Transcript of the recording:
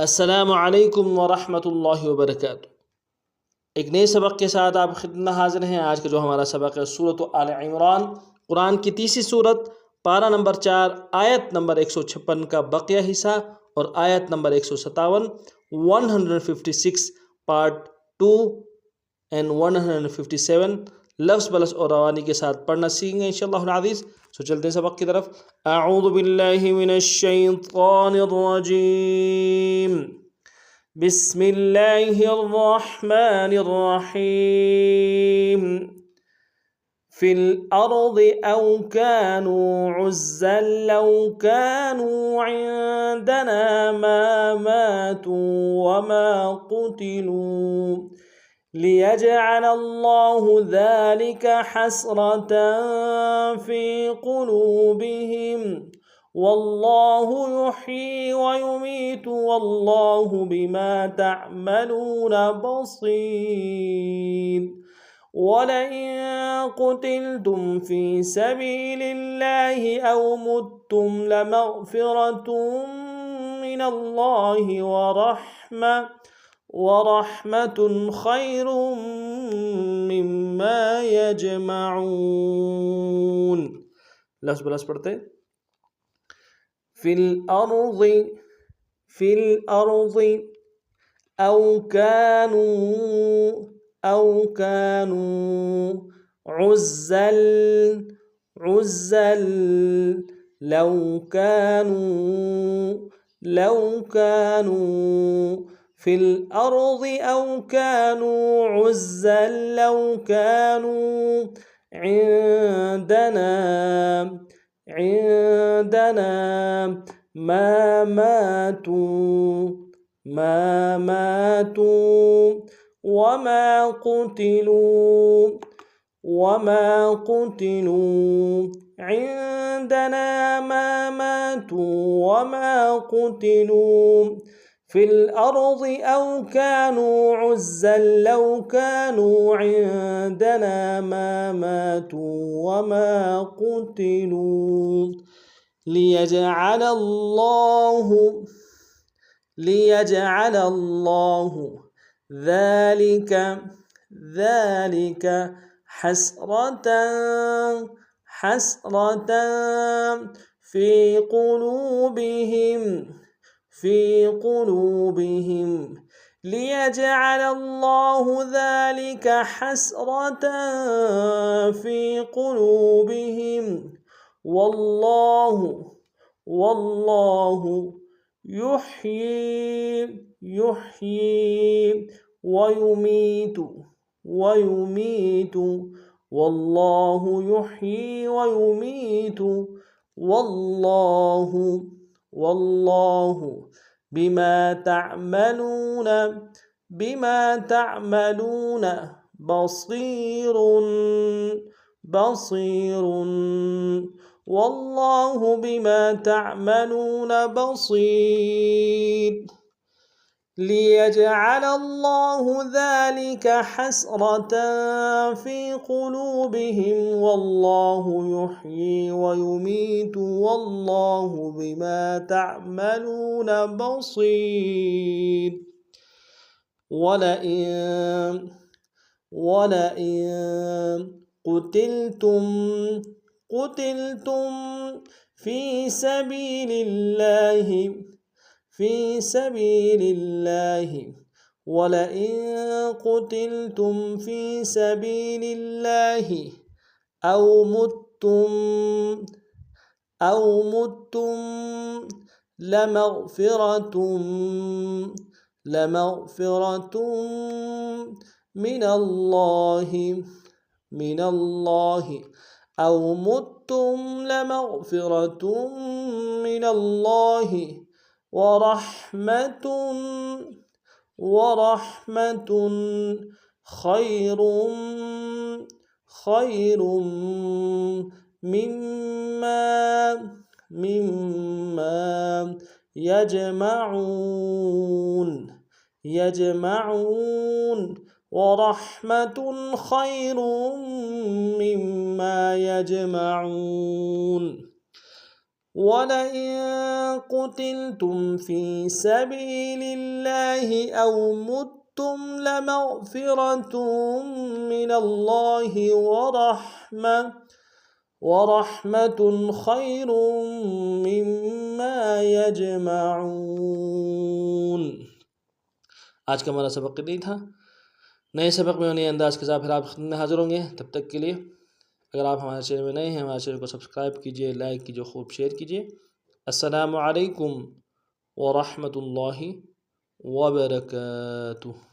अस्सलामु अलैकुम वरहमतुल्लाहि वबरकातुहू। एक नए सबक के साथ आप खिदमत में हाजिर हैं। आज का जो हमारा सबक है सूरत आल इमरान, कुरान की तीसरी सूरत, पारा नंबर 4, आयत नंबर 156 का बकिया हिस्सा और आयत नंबर 157, 156 पार्ट 2 एंड 157 लफ्ज़ बलस और रवानी के साथ पढ़ना सीखेंगे इंशाअल्लाह अज़ीज़। सो चलते हैं सबक की तरफ। अऊज़ु बिल्लाहि मिनश शैतानिर रजीम, बिस्मिल्लाहिर रहमानिर रहीम। फिल अर्दि औ कानू उज़्ज़न लौ कानू इंदना मा मातू वमा कुतिलू लियजअल अल्लाहु ज़ालिक हसरतन फ़ी क़ुलूबिहिम वल्लाहु युह्यी व युमीतु वल्लाहु बिमा तअमलून बसीर। वलइन क़ुतिलतुम फ़ी सबीलिल्लाहि औ मुत्तुम लमग़फ़िरतुम मिनल्लाहि वरहमतुन खैरुम मिम्मा यजमऊन। लफ्ज़ बलस पढ़ते। फिल अर्ज़ि औ कानू उज़्ज़ल लौ कानू फिल अर्ज़ि औ कानू उज़्ज़ल लौ कानू इंदना मा मातू वमा कुतिलू इंदना मा मातू वमा कुतिलू फिल अर्ज़ि औ कानू उज़्ज़न लौ कानू इंदना मा मातू वमा कुतिलू लियजअल अल्लाहु ذلك حسرة في قلوبهم ليجعل الله ذلك حسرة في قلوبهم والله يحيي ويميت والله يحيي ويميت والله بما تعملون بصير والله بما تعملون بصير ليجعل الله ذلك حسرة في قلوبهم والله يحيي ويميت والله بما تعملون بصير. ولئن قتلتم في سبيل الله ولئن قتلتم في سبيل الله أو متم لمغفرة من الله أو متم لمغفرة من الله ورحمة خير مما يجمعون ورحمة خير مما يجمعون. वलइन कुतिलतुम फी सबीलिल्लाहि औ मुत्तुम लमग़फ़िरतुम मिनल्लाहि वरहमतुन खैरुम मिम्मा यजमऊन। आज का हमारा सबक नहीं था। नए सबक में नए अंदाज के साथ फिर आप खिदमत में हाजिर होंगे। तब तक के लिए अगर आप हमारे चैनल में नए हैं, हमारे चैनल को सब्सक्राइब कीजिए, लाइक कीजिए, खूब शेयर कीजिए। अस्सलामु अलैकुम व रहमतुल्लाहि व बरकातुहू।